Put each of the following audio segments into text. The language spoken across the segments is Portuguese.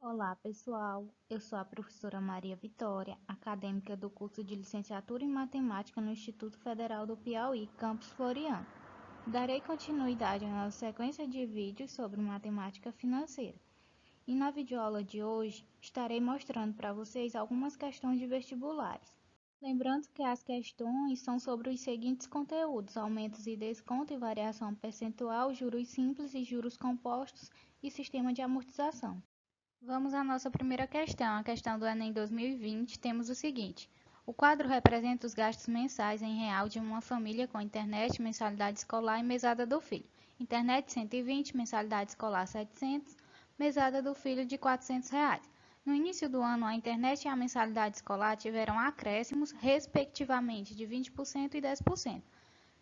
Olá, pessoal. Eu sou a professora Maria Vitória, acadêmica do curso de Licenciatura em Matemática no Instituto Federal do Piauí, campus Floriano. Darei continuidade à nossa sequência de vídeos sobre matemática financeira. E na videoaula de hoje, estarei mostrando para vocês algumas questões de vestibulares. Lembrando que as questões são sobre os seguintes conteúdos: aumentos e desconto e variação percentual, juros simples e juros compostos e sistema de amortização. Vamos à nossa primeira questão, a questão do Enem 2020. Temos o seguinte: o quadro representa os gastos mensais em real de uma família com internet, mensalidade escolar e mesada do filho. Internet 120, mensalidade escolar 700, mesada do filho de R$ 400. No início do ano, a internet e a mensalidade escolar tiveram acréscimos, respectivamente, de 20% e 10%.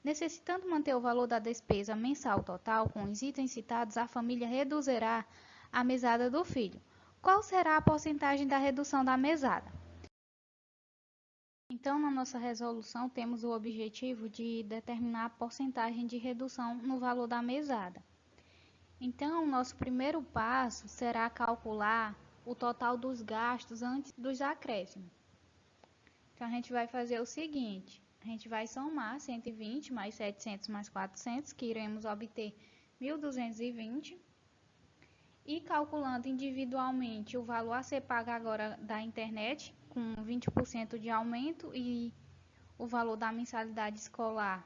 Necessitando manter o valor da despesa mensal total com os itens citados, a família reduzirá a mesada do filho. Qual será a porcentagem da redução da mesada? Então, na nossa resolução, temos o objetivo de determinar a porcentagem de redução no valor da mesada. Então, o nosso primeiro passo será calcular o total dos gastos antes dos acréscimos. Então, a gente vai fazer o seguinte: a gente vai somar 120 mais 700 mais 400, que iremos obter 1.220. E calculando individualmente o valor a ser pago agora da internet, com 20% de aumento, e o valor da mensalidade escolar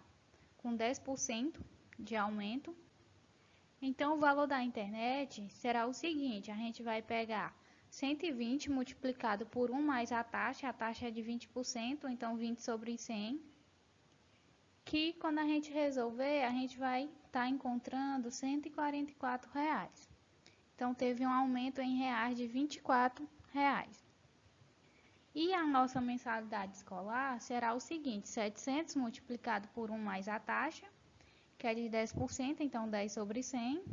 com 10% de aumento. Então, o valor da internet será o seguinte: a gente vai pegar 120 multiplicado por 1 mais a taxa é de 20%, então 20 sobre 100, que quando a gente resolver, a gente vai estar encontrando R$ 144. Então, teve um aumento em reais de R$ 24. E a nossa mensalidade escolar será o seguinte: 700 multiplicado por 1 mais a taxa, que é de 10%, então 10 sobre 100.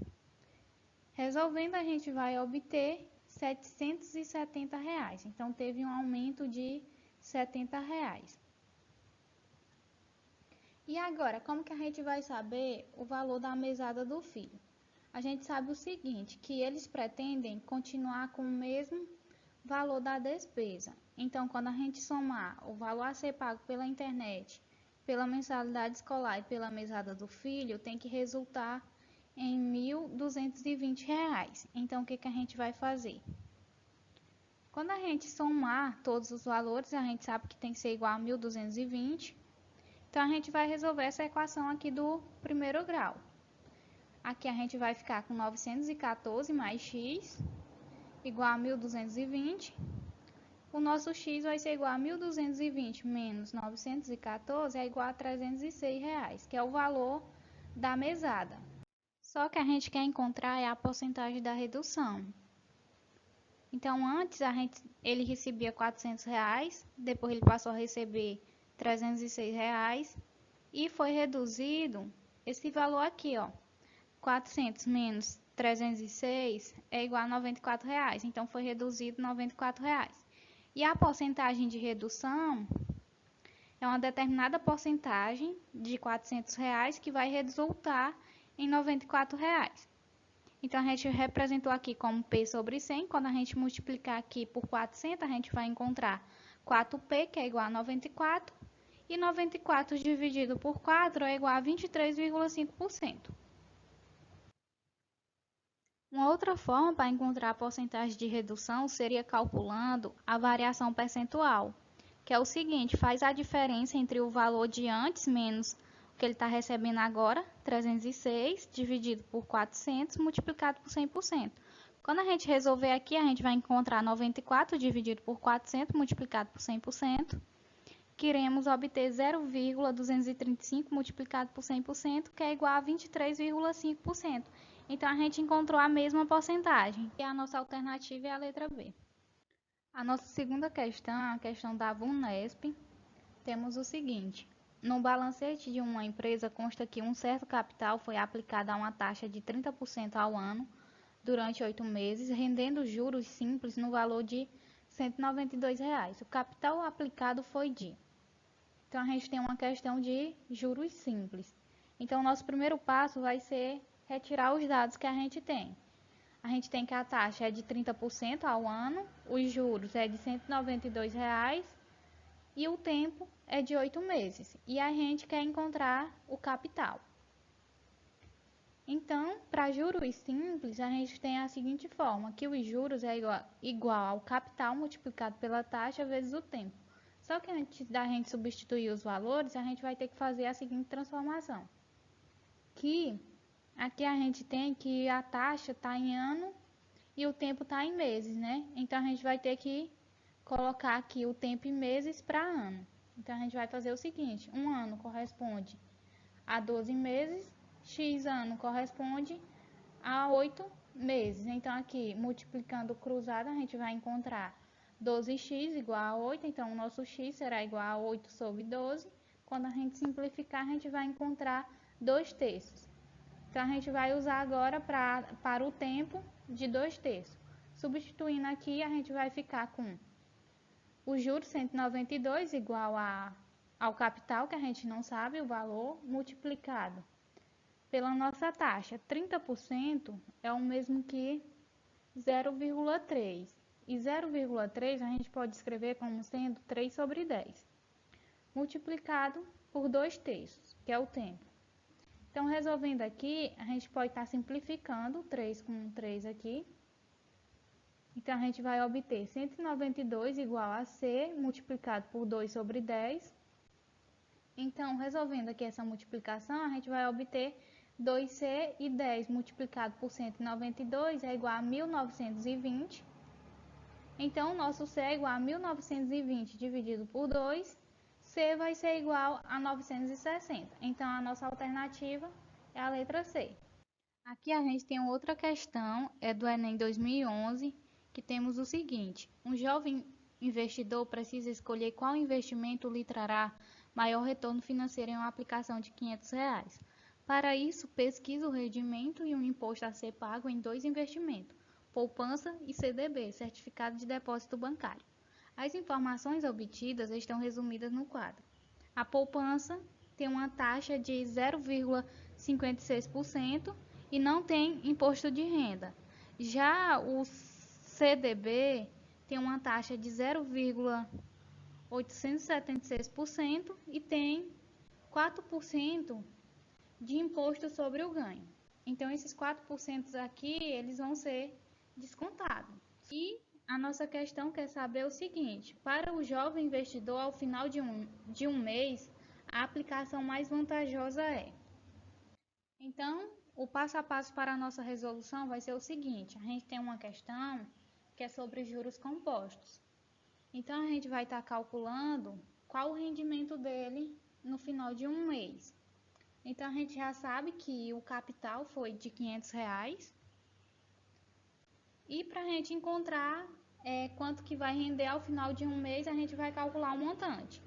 Resolvendo, a gente vai obter R$ 770. Então, teve um aumento de R$ 70. E agora, como que a gente vai saber o valor da mesada do filho? A gente sabe o seguinte, que eles pretendem continuar com o mesmo valor da despesa. Então, quando a gente somar o valor a ser pago pela internet, pela mensalidade escolar e pela mesada do filho, tem que resultar em R$ 1.220. Então, o que a gente vai fazer? Quando a gente somar todos os valores, a gente sabe que tem que ser igual a 1.220. Então, a gente vai resolver essa equação aqui do primeiro grau. Aqui a gente vai ficar com 914 mais x igual a 1.220. O nosso x vai ser igual a 1.220 menos 914 é igual a R$ 306, que é o valor da mesada. Só que a gente quer encontrar a porcentagem da redução. Então, antes ele recebia R$ 400, depois ele passou a receber R$ 306 e foi reduzido esse valor aqui, ó. 400 menos 306 é igual a R$ 94. Então, foi reduzido R$ 94. E a porcentagem de redução é uma determinada porcentagem de R$ 400 que vai resultar em R$ 94. Então, a gente representou aqui como P sobre 100. Quando a gente multiplicar aqui por 400, a gente vai encontrar 4P, que é igual a 94. E 94 dividido por 4 é igual a 23,5%. Uma outra forma para encontrar a porcentagem de redução seria calculando a variação percentual, que é o seguinte: faz a diferença entre o valor de antes menos o que ele está recebendo agora, 306, dividido por 400, multiplicado por 100%. Quando a gente resolver aqui, a gente vai encontrar 94 dividido por 400, multiplicado por 100%, que iremos obter 0,235 multiplicado por 100%, que é igual a 23,5%. Então, a gente encontrou a mesma porcentagem. E a nossa alternativa é a letra B. A nossa segunda questão é a questão da VUNESP. Temos o seguinte: no balancete de uma empresa consta que um certo capital foi aplicado a uma taxa de 30% ao ano durante 8 meses, rendendo juros simples no valor de R$ 192. O capital aplicado foi de... Então, a gente tem uma questão de juros simples. Então, o nosso primeiro passo vai ser retirar os dados que a gente tem. a gente tem que a taxa é de 30% ao ano, os juros é de R$ 192,00 e o tempo é de 8 meses. E a gente quer encontrar o capital. Então, para juros simples, a gente tem a seguinte forma, que os juros é igual ao capital multiplicado pela taxa vezes o tempo. Só que antes da gente substituir os valores, a gente vai ter que fazer a seguinte transformação. Que aqui a gente tem que a taxa está em ano e o tempo está em meses, né? Então, a gente vai ter que colocar aqui o tempo em meses para ano. Então, a gente vai fazer o seguinte, um ano corresponde a 12 meses, x ano corresponde a 8 meses. Então, aqui, multiplicando cruzado, a gente vai encontrar 12x igual a 8. Então, o nosso x será igual a 8 sobre 12. Quando a gente simplificar, a gente vai encontrar 2/3. Então, a gente vai usar agora para o tempo de 2/3. Substituindo aqui, a gente vai ficar com o juros 192 igual ao capital, que a gente não sabe o valor, multiplicado pela nossa taxa. 30% é o mesmo que 0,3. E 0,3 a gente pode escrever como sendo 3 sobre 10, multiplicado por 2/3, que é o tempo. Então, resolvendo aqui, a gente pode estar simplificando 3 com 3 aqui. Então, a gente vai obter 192 igual a C multiplicado por 2 sobre 10. Então, resolvendo aqui essa multiplicação, a gente vai obter 2C e 10 multiplicado por 192 é igual a 1920. Então, o nosso C é igual a 1920 dividido por 2. C vai ser igual a 960. Então, a nossa alternativa é a letra C. Aqui a gente tem outra questão, é do Enem 2011, que temos o seguinte. Um jovem investidor precisa escolher qual investimento lhe trará maior retorno financeiro em uma aplicação de R$ 500. Para isso, pesquisa o rendimento e o imposto a ser pago em 2 investimentos, poupança e CDB, Certificado de Depósito Bancário. As informações obtidas estão resumidas no quadro. A poupança tem uma taxa de 0,56% e não tem imposto de renda. Já o CDB tem uma taxa de 0,876% e tem 4% de imposto sobre o ganho. Então, esses 4% aqui, eles vão ser descontados. E a nossa questão quer saber o seguinte, para o jovem investidor, ao final de um mês, a aplicação mais vantajosa é. Então, o passo a passo para a nossa resolução vai ser o seguinte, a gente tem uma questão que é sobre juros compostos. Então, a gente vai estar calculando qual o rendimento dele no final de um mês. Então, a gente já sabe que o capital foi de R$ 500. E para a gente encontrar quanto que vai render ao final de um mês, a gente vai calcular o montante.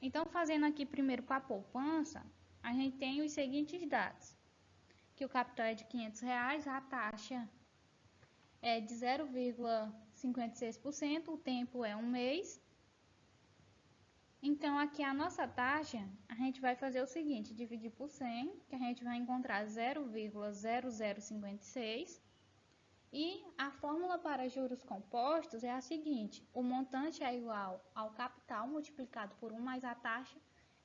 Então, fazendo aqui primeiro para a poupança, a gente tem os seguintes dados. Que o capital é de R$ 500, a taxa é de 0,56%, o tempo é um mês. Então, aqui a nossa taxa, a gente vai fazer o seguinte, dividir por 100, que a gente vai encontrar 0,0056. E a fórmula para juros compostos é a seguinte, o montante é igual ao capital multiplicado por 1 mais a taxa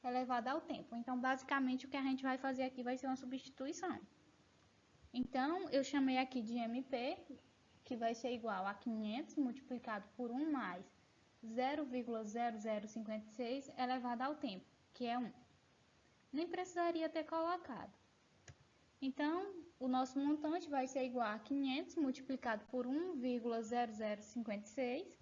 elevada ao tempo. Então, basicamente, o que a gente vai fazer aqui vai ser uma substituição. Então, eu chamei aqui de MP, que vai ser igual a 500 multiplicado por 1 mais 0,0056 elevado ao tempo, que é 1. Nem precisaria ter colocado. Então, o nosso montante vai ser igual a 500 multiplicado por 1,0056.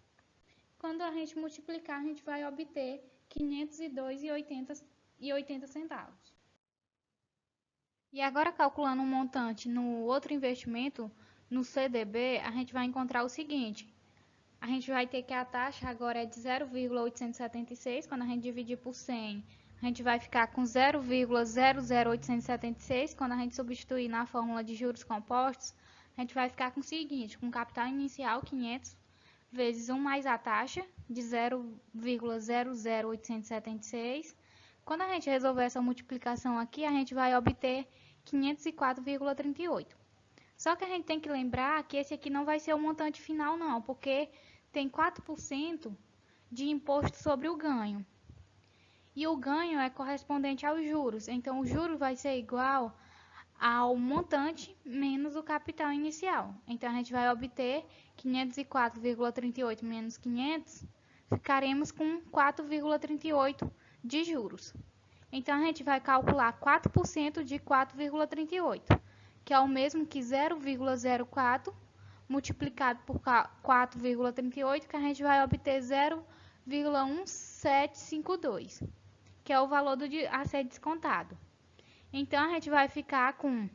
Quando a gente multiplicar, a gente vai obter 502,80 centavos. E agora, calculando o montante no outro investimento, no CDB, a gente vai encontrar o seguinte. A gente vai ter que a taxa agora é de 0,876, quando a gente dividir por 100, a gente vai ficar com 0,00876, quando a gente substituir na fórmula de juros compostos, a gente vai ficar com o seguinte, com capital inicial 500 vezes 1 mais a taxa de 0,00876. Quando a gente resolver essa multiplicação aqui, a gente vai obter 504,38. Só que a gente tem que lembrar que esse aqui não vai ser o montante final não, porque tem 4% de imposto sobre o ganho. E o ganho é correspondente aos juros, então o juro vai ser igual ao montante menos o capital inicial. Então a gente vai obter 504,38 menos 500, ficaremos com 4,38 de juros. Então a gente vai calcular 4% de 4,38, que é o mesmo que 0,04 multiplicado por 4,38, que a gente vai obter 0,1752, que é o valor a ser descontado. Então a gente vai ficar com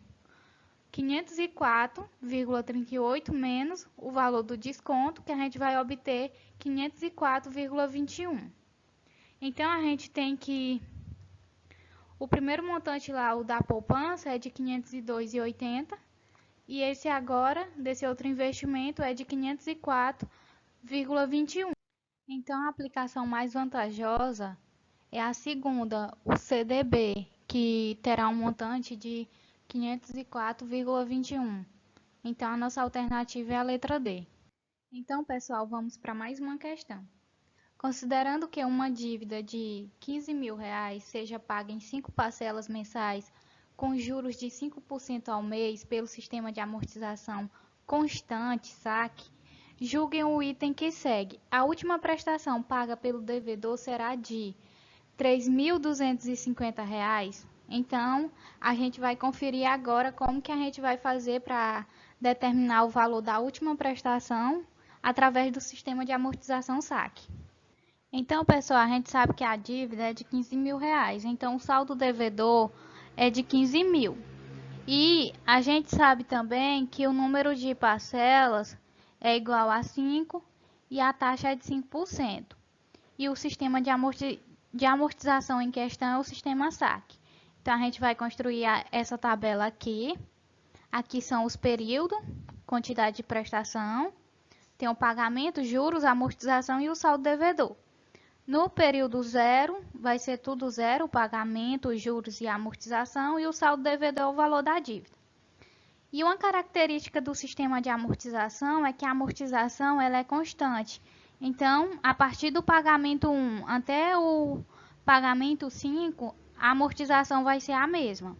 504,38 menos o valor do desconto, que a gente vai obter 504,21. Então a gente tem que o primeiro montante lá, o da poupança, é de 502,80 e esse agora, desse outro investimento, é de 504,21. Então, a aplicação mais vantajosa é a segunda, o CDB, que terá um montante de 504,21. Então, a nossa alternativa é a letra D. Então, pessoal, vamos para mais uma questão. Considerando que uma dívida de R$ 15.000 seja paga em 5 parcelas mensais com juros de 5% ao mês pelo sistema de amortização constante, saque, julguem o item que segue. A última prestação paga pelo devedor será de R$ 3.250. Então, a gente vai conferir agora como que a gente vai fazer para determinar o valor da última prestação através do sistema de amortização saque. Então, pessoal, a gente sabe que a dívida é de R$ 15.000, então o saldo devedor é de 15.000. E a gente sabe também que o número de parcelas é igual a 5 e a taxa é de 5%. E o sistema de amortização em questão é o sistema saque. Então, a gente vai construir essa tabela aqui. Aqui são os períodos, quantidade de prestação, tem o pagamento, juros, amortização e o saldo devedor. No período zero, vai ser tudo zero, o pagamento, juros e amortização, e o saldo devedor é o valor da dívida. E uma característica do sistema de amortização é que a amortização ela é constante. Então, a partir do pagamento 1 até o pagamento 5, a amortização vai ser a mesma.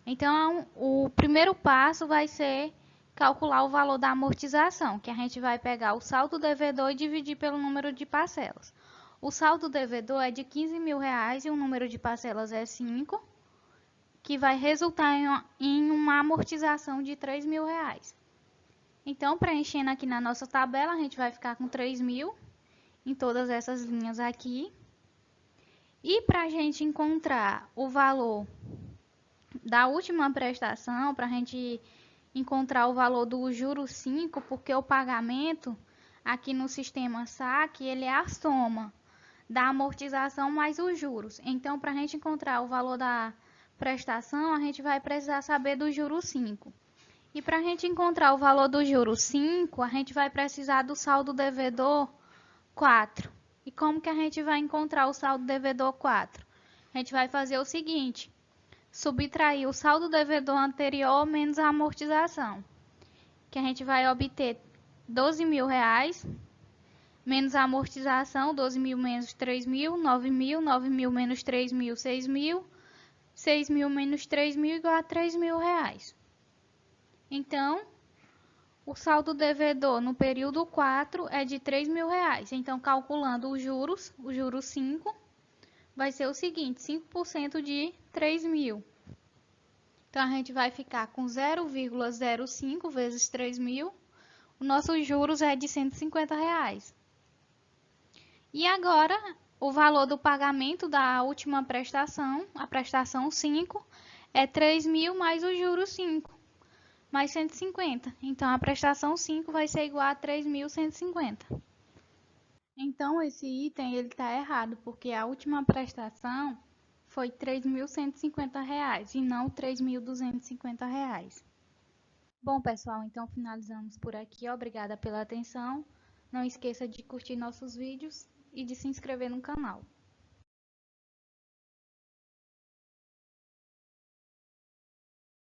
Então, o primeiro passo vai ser calcular o valor da amortização, que a gente vai pegar o saldo devedor e dividir pelo número de parcelas. O saldo devedor é de R$ 15.000 e o número de parcelas é 5, que vai resultar em uma amortização de R$ 3.000. Então, preenchendo aqui na nossa tabela, a gente vai ficar com 3.000 em todas essas linhas aqui. E para a gente encontrar o valor da última prestação, para a gente encontrar o valor do juro 5, porque o pagamento aqui no sistema saque, ele é a soma da amortização mais os juros. Então, para a gente encontrar o valor da prestação, a gente vai precisar saber do juro 5. E para a gente encontrar o valor do juro 5, a gente vai precisar do saldo devedor 4. E como que a gente vai encontrar o saldo devedor 4? A gente vai fazer o seguinte: subtrair o saldo devedor anterior menos a amortização, que a gente vai obter R$ 12.000 menos a amortização, 12.000 menos 3.000, 9.000, 9.000 menos 3.000, 6.000, 6.000 menos 3.000 igual a R$ 3.000. Então, o saldo devedor no período 4 é de R$ 3.000. Então, calculando os juros, o juro 5, vai ser o seguinte, 5% de 3.000. Então, a gente vai ficar com 0,05 vezes 3.000. O nosso juros é de R$ 150. E agora, o valor do pagamento da última prestação, a prestação 5, é 3.000 mais o juros 5, mais 150. Então, a prestação 5 vai ser igual a 3.150. Então, esse item está errado, porque a última prestação foi R$ 3.150 e não R$ 3.250. Bom, pessoal, então finalizamos por aqui. Obrigada pela atenção. Não esqueça de curtir nossos vídeos e de se inscrever no canal.